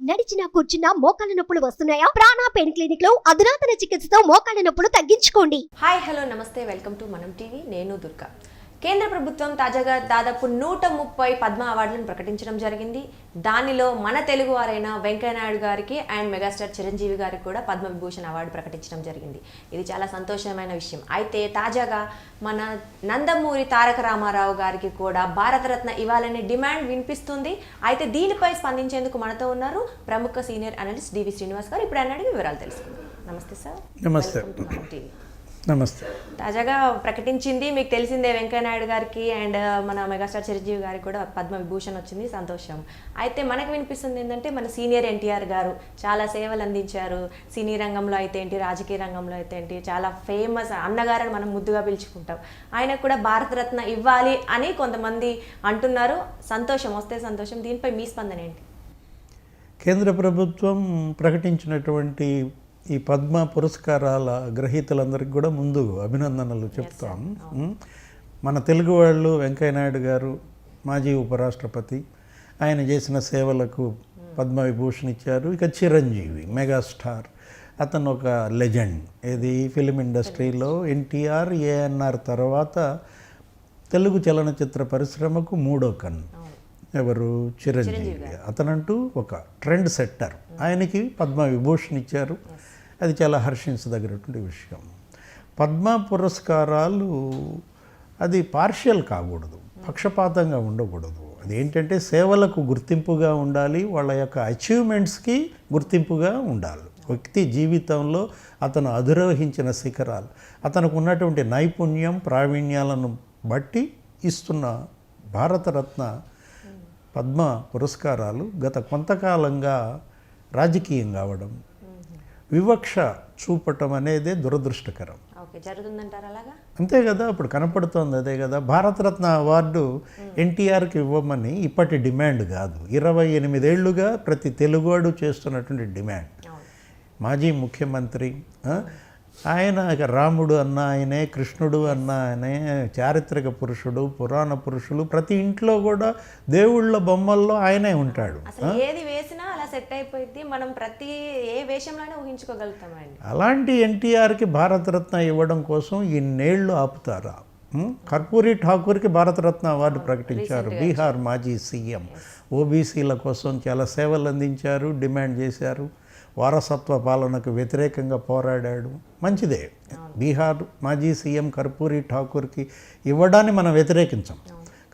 నడిచినా కూర్చున్నా మోకాళ్ళ నొప్పులు వస్తున్నాయా? ప్రాణ పెయిన్ క్లినిక్ లో అధునాతన చికిత్సతో మోకాళ్ళ నొప్పులు తగ్గించుకోండి. హాయ్ హలో నమస్తే, వెల్కమ్ టు మనం టీవీ. నేను దుర్గా. కేంద్ర ప్రభుత్వం తాజాగా దాదాపు 130 పద్మ అవార్డులను ప్రకటించడం జరిగింది. దానిలో మన తెలుగు వారైన వెంకయ్యనాయుడు గారికి అండ్ మెగాస్టార్ చిరంజీవి గారికి కూడా పద్మవిభూషణ్ అవార్డు ప్రకటించడం జరిగింది. ఇది చాలా సంతోషమైన విషయం. అయితే తాజాగా మన నందమూరి తారక రామారావు గారికి కూడా భారతరత్న ఇవ్వాలనే డిమాండ్ వినిపిస్తుంది. అయితే దీనిపై స్పందించేందుకు మనతో ఉన్నారు ప్రముఖ సీనియర్ అనలిస్ట్ డివి శ్రీనివాస్ గారు. ఇప్పుడు అడిగి వివరాలు తెలుసుకుందాం. నమస్తే సార్. నమస్తే. నమస్తే. తాజాగా ప్రకటించింది మీకు తెలిసిందే, వెంకయ్యనాయుడు గారికి అండ్ మన మెగాస్టార్ చిరంజీవి గారికి కూడా పద్మవిభూషణ్ వచ్చింది, సంతోషం. అయితే మనకు వినిపిస్తుంది ఏంటంటే మన సీనియర్ ఎన్టీఆర్ గారు చాలా సేవలు అందించారు. సినీ రంగంలో అయితే ఏంటి, రాజకీయ రంగంలో అయితే ఏంటి, చాలా ఫేమస్ అన్నగారని మనం ముద్దుగా పిలుచుకుంటాం. ఆయనకు కూడా భారతరత్న ఇవ్వాలి అని కొంతమంది అంటున్నారు. సంతోషం, వస్తే సంతోషం. దీనిపై మీ స్పందన ఏంటి? కేంద్ర ప్రభుత్వం ప్రకటించినటువంటి ఈ పద్మ పురస్కారాల గ్రహీతలందరికీ కూడా ముందు అభినందనలు చెప్తాం. మన తెలుగు వాళ్ళు వెంకయ్యనాయుడు గారు మాజీ ఉపరాష్ట్రపతి, ఆయన చేసిన సేవలకు పద్మవిభూషణ్ ఇచ్చారు. ఇక చిరంజీవి మెగాస్టార్, అతను ఒక లెజెండ్. ఇది ఫిలిం ఇండస్ట్రీలో ఎన్టీఆర్, ఏఎన్ఆర్ తర్వాత తెలుగు చలనచిత్ర పరిశ్రమకు మూడో కన్ను. ఎవరు? చిరంజీవి. అతనంటూ ఒక ట్రెండ్ సెట్టర్. ఆయనకి పద్మవిభూషణ్ ఇచ్చారు. అది చాలా హర్షించదగినటువంటి విషయం. పద్మ పురస్కారాలు అది పార్షియల్ కాకూడదు, పక్షపాతంగా ఉండకూడదు. అదేంటంటే సేవలకు గుర్తింపుగా ఉండాలి, వాళ్ళ యొక్క అచీవ్మెంట్స్కి గుర్తింపుగా ఉండాలి. వ్యక్తి జీవితంలో అతను అధిరోహించిన శిఖరాలు, అతనికి ఉన్నటువంటి నైపుణ్యం ప్రావీణ్యాలను బట్టి ఇస్తున్న భారతరత్న పద్మ పురస్కారాలు గత కొంతకాలంగా రాజకీయం కావడం, వివక్ష చూపటం అనేది దురదృష్టకరం. అంతే కదా, ఇప్పుడు కనపడుతోంది అదే కదా. భారతరత్న అవార్డు ఎన్టీఆర్కి ఇవ్వమని ఇప్పటి డిమాండ్ కాదు, 28 ఏళ్లుగా ప్రతి తెలుగువాడు చేస్తున్నటువంటి డిమాండ్. మాజీ ముఖ్యమంత్రి ఆయన, రాముడు అన్న ఆయనే, కృష్ణుడు అన్న ఆయనే, చారిత్రక పురుషుడు, పురాణ పురుషులు, ప్రతి ఇంట్లో కూడా దేవుళ్ళ బొమ్మల్లో ఆయనే ఉంటాడు. ఏది వేసినా అలా సెట్ అయిపోయింది, మనం ప్రతి ఏ వేషంలోనే ఊహించుకోగలుగుతాం. అలాంటి ఎన్టీఆర్కి భారతరత్న ఇవ్వడం కోసం ఇన్నేళ్లు ఆపుతారా? కర్పూరి ఠాకూర్కి భారతరత్న అవార్డు ప్రకటించారు, బీహార్ మాజీ సీఎం. ఓబీసీల కోసం చాలా సేవలు అందించారు, డిమాండ్ చేశారు. వారసత్వ పాలనకు వ్యతిరేకంగా పోరాడాడు. మంచిదే, బీహార్ మాజీ సీఎం కర్పూరి ఠాకూర్కి ఇవ్వడాన్ని మనం వ్యతిరేకించాం.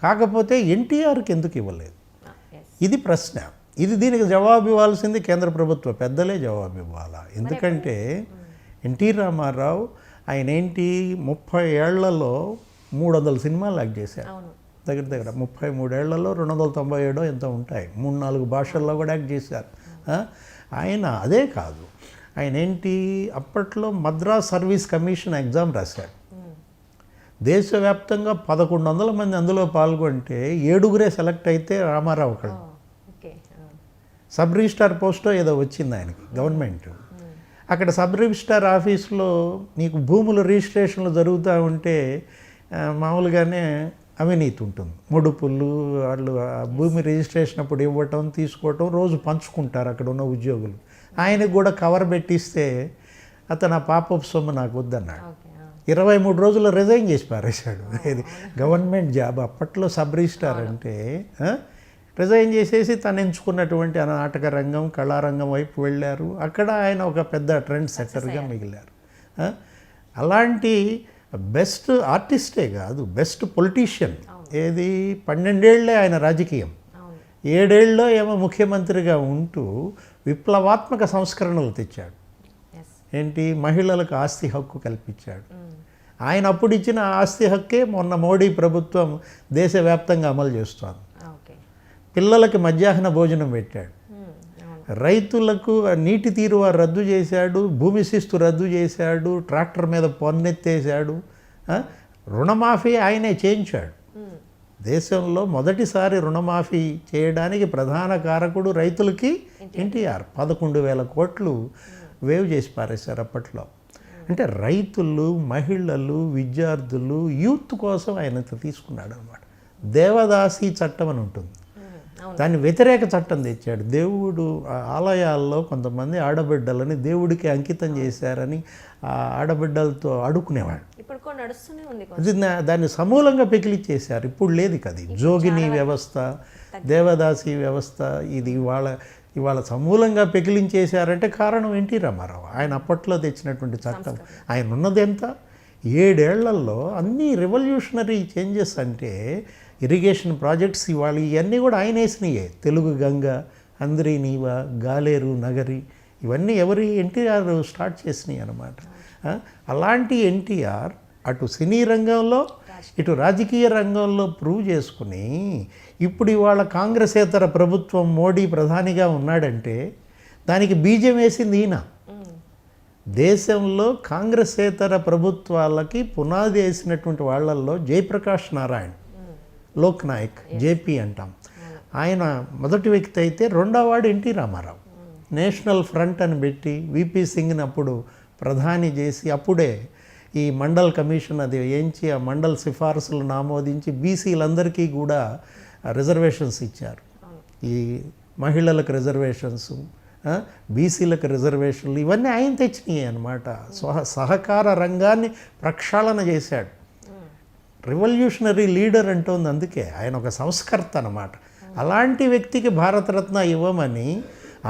కాకపోతే ఎన్టీఆర్కి ఎందుకు ఇవ్వలేదు? ఇది ప్రశ్న. దీనికి జవాబు ఇవ్వాల్సింది కేంద్ర ప్రభుత్వ పెద్దలే జవాబు ఇవ్వాలా. ఎందుకంటే ఎన్టీ రామారావు ఆయన ఏంటి 30 ఏళ్లలో 300 సినిమాలు యాక్ట్ చేశారు. దగ్గర 33 ఏళ్లలో 297 ఎంత ఉంటాయి, 3-4 భాషల్లో కూడా యాక్ట్ చేశారు. ఆయన అదే కాదు, ఆయన ఏంటి అప్పట్లో మద్రాస్ సర్వీస్ కమిషన్ ఎగ్జామ్ రాశాడు. దేశవ్యాప్తంగా 1100 మంది అందులో పాల్గొంటే 7గురే సెలెక్ట్ అయితే రామారావు ఒకడు. సబ్ రిజిస్ట్రార్ పోస్టో ఏదో వచ్చింది ఆయనకి గవర్నమెంట్. అక్కడ సబ్ రిజిస్ట్రార్ ఆఫీస్లో నీకు భూముల రిజిస్ట్రేషన్లు జరుగుతూ ఉంటే మామూలుగానే అవినీతి ఉంటుంది. ముడుపులు, వాళ్ళు భూమి రిజిస్ట్రేషన్ అప్పుడు ఇవ్వటం తీసుకోవటం రోజు పంచుకుంటారు అక్కడ ఉన్న ఉద్యోగులు. ఆయనకు కూడా కవర్ పెట్టిస్తే అతను ఆ పాపపు సొమ్ము నాకు వద్దన్నాడు. 23 రోజుల్లో రిజైన్ చేసి పారేశాడు. ఇది గవర్నమెంట్ జాబ్. అప్పట్లో సబ్ రిజిస్ట్రార్ అంటే రిజైన్ చేసేసి తను ఎంచుకున్నటువంటి నాటక రంగం, కళారంగం వైపు వెళ్ళారు. అక్కడ ఆయన ఒక పెద్ద ట్రెండ్ సెట్టర్గా మిగిలారు. అలాంటి బెస్ట్ ఆర్టిస్టే కాదు, బెస్ట్ పొలిటీషియన్. 12 ఏళ్లే ఆయన రాజకీయం, 7 ఏళ్ళలో ఏమో ముఖ్యమంత్రిగా ఉంటూ విప్లవాత్మక సంస్కరణలు తెచ్చాడు. ఏంటి, మహిళలకు ఆస్తి హక్కు కల్పించాడు. ఆయన అప్పుడు ఇచ్చిన ఆస్తి హక్కే మొన్న మోడీ ప్రభుత్వం దేశవ్యాప్తంగా అమలు చేస్తోంది. పిల్లలకి మధ్యాహ్న భోజనం పెట్టాడు, రైతులకు నీటి తీరువ రద్దు చేశాడు, భూమి శిస్తు రద్దు చేశాడు, ట్రాక్టర్ మీద పన్నెత్తేశాడు, రుణమాఫీ ఆయనే చేయించాడు. దేశంలో మొదటిసారి రుణమాఫీ చేయడానికి ప్రధాన కారకుడు రైతులకి ఎన్టీఆర్. 11,000 కోట్లు వేవ్ చేసి పారేశారు అప్పట్లో. అంటే రైతులు, మహిళలు, విద్యార్థులు, యూత్ కోసం ఆయన తీసుకున్నాడు అన్నమాట. దేవదాసి చట్టం అని ఉంటుంది. దాన్ని వ్యతిరేక చట్టం తెచ్చాడు. దేవుడు ఆలయాల్లో కొంతమంది ఆడబిడ్డలని దేవుడికి అంకితం చేశారని ఆ ఆడబిడ్డలతో ఆడుకునేవాడు. ఇప్పుడు కూడా నడుస్తూనే ఉంది. అది దాన్ని సమూలంగా పెకిలిచ్చేశారు. ఇప్పుడు లేదు కది జోగిని వ్యవస్థ, దేవదాసి వ్యవస్థ, ఇది ఇవాళ సమూలంగా పెకిలించేశారంటే కారణం ఎన్టీ రామారావు. ఆయన అప్పట్లో తెచ్చినటువంటి చట్టం. ఆయన ఉన్నది ఎంత 7 ఏళ్లలో అన్ని రెవల్యూషనరీ చేంజెస్. అంటే ఇరిగేషన్ ప్రాజెక్ట్స్ ఇవాళ ఇవన్నీ కూడా ఆయన వేసినాయే. తెలుగు గంగ, అందరి నీవ, గాలేరు నగరి, ఇవన్నీ ఎన్టీఆర్ స్టార్ట్ చేసినాయి అన్నమాట. అలాంటి ఎన్టీఆర్ అటు సినీ రంగంలో ఇటు రాజకీయ రంగంలో ప్రూవ్ చేసుకుని ఇప్పుడు ఇవాళ కాంగ్రెసేతర ప్రభుత్వం మోడీ ప్రధానిగా ఉన్నాడంటే దానికి బీజం వేసింది ఈయన. దేశంలో కాంగ్రెసేతర ప్రభుత్వాలకి పునాది వేసినటువంటి వాళ్ళల్లో జయప్రకాష్ నారాయణ్, లోక్ నాయక్, జేపీ అంటాం, ఆయన మొదటి వ్యక్తి అయితే రెండో వాడు ఎన్టీ రామారావు. నేషనల్ ఫ్రంట్ అని పెట్టి విపి సింగ్ని అప్పుడు ప్రధాని చేసి అప్పుడే ఈ మండల్ కమిషన్ అది వేయించి ఆ మండల్ సిఫార్సులను ఆమోదించి బీసీలందరికీ కూడా రిజర్వేషన్స్ ఇచ్చారు. ఈ మహిళలకు రిజర్వేషన్స్, బీసీలకు రిజర్వేషన్లు, ఇవన్నీ ఆయన తెచ్చినాయి అన్నమాట. సహకార రంగాన్ని ప్రక్షాళన చేశాడు. రెవల్యూషనరీ లీడర్ అంటోంది, అందుకే ఆయన ఒక సంస్కర్త అన్నమాట. అలాంటి వ్యక్తికి భారతరత్న ఇవ్వమని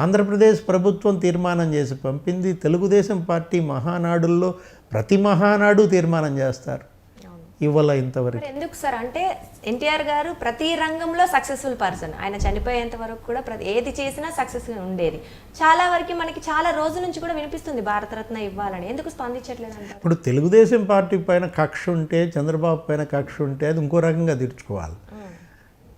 ఆంధ్రప్రదేశ్ ప్రభుత్వం తీర్మానం చేసి పంపింది. తెలుగుదేశం పార్టీ మహానాడుల్లో ప్రతి మహానాడు తీర్మానం చేస్తారు, ఇవ్వాల ఇంతవరకు. ఎందుకు సార్ అంటే ఎన్టీఆర్ గారు ప్రతి రంగంలో సక్సెస్ఫుల్ పర్సన్. ఆయన చనిపోయేంత వరకు కూడా ఏది చేసినా సక్సెస్ ఉండేది. చాలా వరకు మనకి చాలా రోజుల నుంచి కూడా వినిపిస్తుంది భారతరత్న ఇవ్వాలని. ఎందుకు స్పందించట్లేదు అంటారు? ఇప్పుడు తెలుగుదేశం పార్టీ పైన కక్ష ఉంటే, చంద్రబాబు పైన కక్ష ఉంటే అది ఇంకో రకంగా తీర్చుకోవాలి.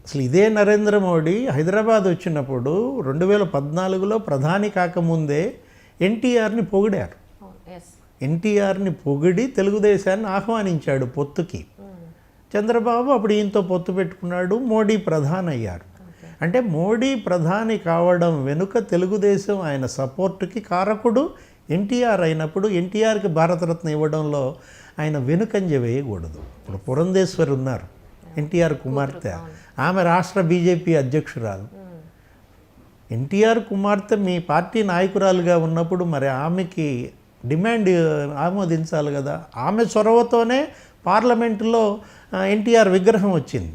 అసలు ఇదే నరేంద్ర మోడీ హైదరాబాద్ వచ్చినప్పుడు 2014లో ప్రధాని కాకముందే ఎన్టీఆర్ని పొగిడారు. ఎన్టీఆర్ని పొగిడి తెలుగుదేశాన్ని ఆహ్వానించాడు పొత్తుకి. చంద్రబాబు అప్పుడు ఈయనతో పొత్తు పెట్టుకున్నాడు, మోడీ ప్రధాని అయ్యారు. అంటే మోడీ ప్రధాని కావడం వెనుక తెలుగుదేశం ఆయన సపోర్టుకి కారకుడు ఎన్టీఆర్ అయినప్పుడు ఎన్టీఆర్కి భారతరత్న ఇవ్వడంలో ఆయన వెనుకంజ వేయకూడదు. ఇప్పుడు పురంధేశ్వరి ఉన్నారు, ఎన్టీఆర్ కుమార్తె, ఆమె రాష్ట్ర బీజేపీ అధ్యక్షురాలు. ఎన్టీఆర్ కుమార్తె మీ పార్టీ నాయకురాలుగా ఉన్నప్పుడు మరి ఆమెకి డిమాండ్ ఆమోదించాలి కదా. ఆమె చొరవతోనే పార్లమెంటులో ఎన్టీఆర్ విగ్రహం వచ్చింది.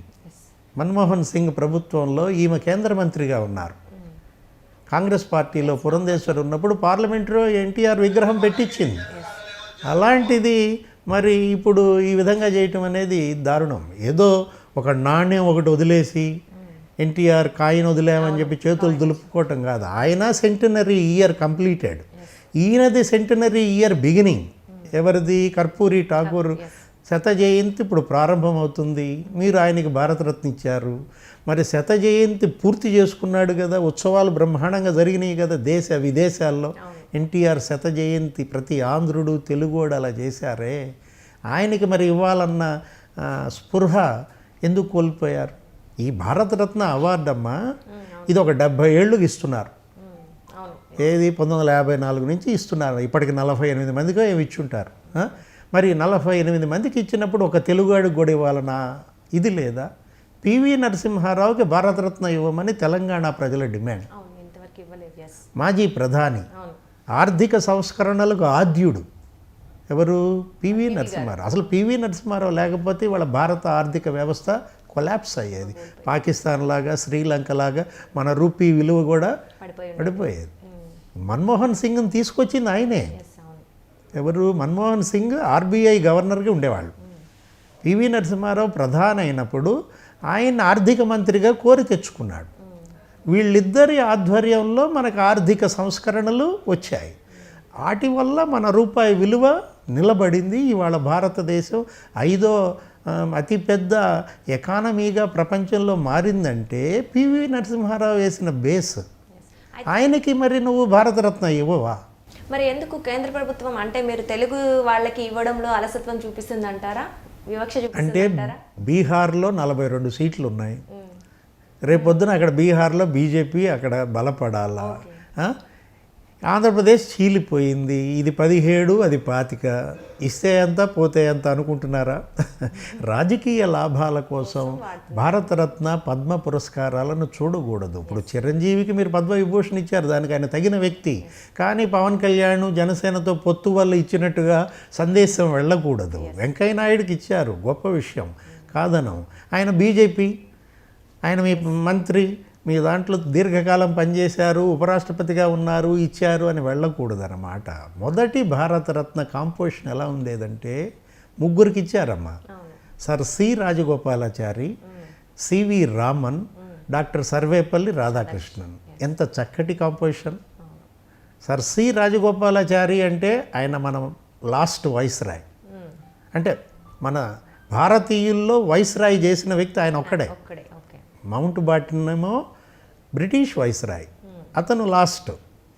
మన్మోహన్ సింగ్ ప్రభుత్వంలో ఈమె కేంద్ర మంత్రిగా ఉన్నారు. కాంగ్రెస్ పార్టీలో పురంధేశ్వరి ఉన్నప్పుడు పార్లమెంటులో ఎన్టీఆర్ విగ్రహం పెట్టించింది. అలాంటిది మరి ఇప్పుడు ఈ విధంగా చేయటం అనేది దారుణం. ఏదో ఒక నాణ్యం ఒకటి వదిలేసి ఎన్టీఆర్ కాయిన్ వదిలేమని చెప్పి చేతులు దులుపుకోవటం కాదు. ఆయన సెంటనరీ ఇయర్ కంప్లీటెడ్, ఈయనది సెంటనరీ ఇయర్ బిగినింగ్. ఎవరిది? కర్పూరి ఠాకూర్ శత జయంతి ఇప్పుడు ప్రారంభమవుతుంది. మీరు ఆయనకి భారతరత్న ఇచ్చారు. మరి శత జయంతి పూర్తి చేసుకున్నాడు కదా, ఉత్సవాలు బ్రహ్మాండంగా జరిగినాయి కదా దేశ విదేశాల్లో. ఎన్టీఆర్ శత జయంతి ప్రతి ఆంధ్రుడు తెలుగోడు అలా చేశారే, ఆయనకి మరి ఇవ్వాలన్న స్పృహ ఎందుకు కోల్పోయారు? ఈ భారతరత్న అవార్డు అమ్మా ఇది ఒక 70 ఏళ్ళకి ఇస్తున్నారు. ఏది 1954 నుంచి ఇస్తున్నారు. ఇప్పటికి 48 మందికో ఏమి ఇచ్చుంటారు. మరి 48 మందికి ఇచ్చినప్పుడు ఒక తెలుగువాడికి కూడా ఇవ్వాలన్నా ఇది లేదా? పివి నరసింహారావుకి భారతరత్న ఇవ్వమని తెలంగాణ ప్రజల డిమాండ్. మాజీ ప్రధాని, ఆర్థిక సంస్కరణలకు ఆద్యుడు ఎవరు? పివి నరసింహారావు. అసలు పివి నరసింహారావు లేకపోతే వాళ్ళ భారత ఆర్థిక వ్యవస్థ కొలాప్స్ అయ్యేది. పాకిస్తాన్ లాగా, శ్రీలంక లాగా మన రూపీ విలువ కూడా పడిపోయేది. మన్మోహన్ సింగ్ని తీసుకొచ్చింది ఆయనే. ఎవరు? మన్మోహన్ సింగ్ ఆర్బీఐ గవర్నర్గా ఉండేవాళ్ళు. పివి నరసింహారావు ప్రధాని అయినప్పుడు ఆయన ఆర్థిక మంత్రిగా కోరి తెచ్చుకున్నాడు. వీళ్ళిద్దరి ఆధ్వర్యంలో మనకు ఆర్థిక సంస్కరణలు వచ్చాయి. వాటి వల్ల మన రూపాయి విలువ నిలబడింది. ఇవాళ భారతదేశం 5వ అతిపెద్ద ఎకానమీగా ప్రపంచంలో మారిందంటే పివి నరసింహారావు వేసిన బేస్. ఆయనకి మరి నువ్వు భారతరత్న ఇవ్వవా? మరి ఎందుకు కేంద్ర ప్రభుత్వం అంటే మీరు తెలుగు వాళ్ళకి ఇవ్వడంలో అలసత్వం చూపిస్తుందంటారా, వివక్ష చూపిస్తుందంటారా? అంటే బీహార్లో 42 సీట్లు ఉన్నాయి. రేపొద్దున అక్కడ బీహార్లో బీజేపీ అక్కడ బలపడాలా? ఆంధ్రప్రదేశ్ చీలిపోయింది. ఇది 17, అది 25. ఇస్తే ఎంత పోతే ఎంత అనుకుంటున్నారా? రాజకీయ లాభాల కోసం భారతరత్న పద్మ పురస్కారాలను చూడకూడదు. ఇప్పుడు చిరంజీవికి మీరు పద్మవిభూషణ్ ఇచ్చారు, దానికి ఆయన తగిన వ్యక్తి. కానీ పవన్ కళ్యాణ్ జనసేనతో పొత్తు వల్ల ఇచ్చినట్టుగా సందేశం వెళ్ళకూడదు. వెంకయ్య నాయుడుకి ఇచ్చారు, గొప్ప విషయం కాదనం. ఆయన బీజేపీ, ఆయన మీ మంత్రి, మీ దాంట్లో దీర్ఘకాలం పనిచేశారు, ఉపరాష్ట్రపతిగా ఉన్నారు, ఇచ్చారు అని వెళ్ళకూడదు అన్నమాట. మొదటి భారతరత్న కాంపోజిషన్ ఎలా ఉండేదంటే ముగ్గురికి ఇచ్చారమ్మా. Sir C Rajagopalachari, C V Raman, doctor Sarvepalli Radhakrishnan. ఎంత చక్కటి కాంపోజిషన్. సర్ సి రాజగోపాలాచారి అంటే ఆయన మనం లాస్ట్ వైస్రాయ్, అంటే మన భారతీయుల్లో వైస్రాయ్ చేసిన వ్యక్తి ఆయన ఒక్కడే. మౌంట్ బాటన్ ఏమో బ్రిటిష్ వైస్రాయ్, అతను లాస్ట్.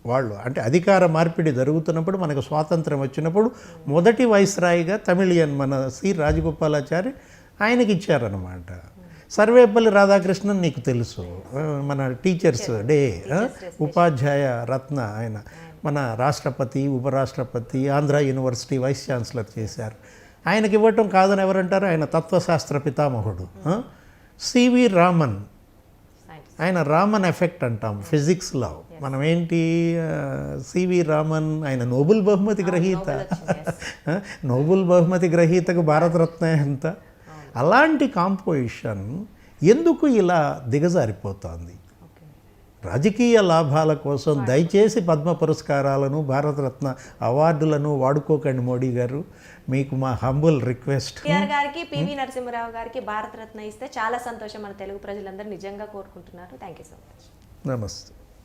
వాళ్ళు అంటే అధికార మార్పిడి జరుగుతున్నప్పుడు, మనకు స్వాతంత్రం వచ్చినప్పుడు మొదటి వైస్రాయ్గా తమిళియన్ మన సి రాజగోపాలాచారి ఆయనకి ఇచ్చారన్నమాట. సర్వేపల్లి రాధాకృష్ణన్ నీకు తెలుసు, మన టీచర్స్ డే ఉపాధ్యాయ రత్న, ఆయన మన రాష్ట్రపతి, ఉపరాష్ట్రపతి, ఆంధ్ర యూనివర్సిటీ వైస్ ఛాన్సలర్ చేశారు. ఆయనకి ఇవ్వటం కాదని ఎవరంటారు? ఆయన తత్వశాస్త్ర పితామహుడు. సివి రామన్, ఆయన రామన్ ఎఫెక్ట్ అంటాం ఫిజిక్స్లో. మనం ఏంటి, సివి రామన్ ఆయన నోబెల్ బహుమతి గ్రహీత. నోబెల్ బహుమతి గ్రహీతకు భారతరత్న ఎంత? అలాంటి కాంపోజిషన్ ఎందుకు ఇలా దిగజారిపోతుంది? రాజకీయ లాభాల కోసం దయచేసి పద్మ పురస్కారాలను, భారతరత్న అవార్డులను వాడుకోకండి మోడీ గారు. మీకు మా హంబుల్ రిక్వెస్ట్. కేఆర్ గారికి, పివి నరసింహారావు గారికి భారతరత్న ఇస్తే చాలా సంతోషం మన తెలుగు ప్రజలందరూ నిజంగా కోరుకుంటున్నారు. Thank you so much. నమస్తే.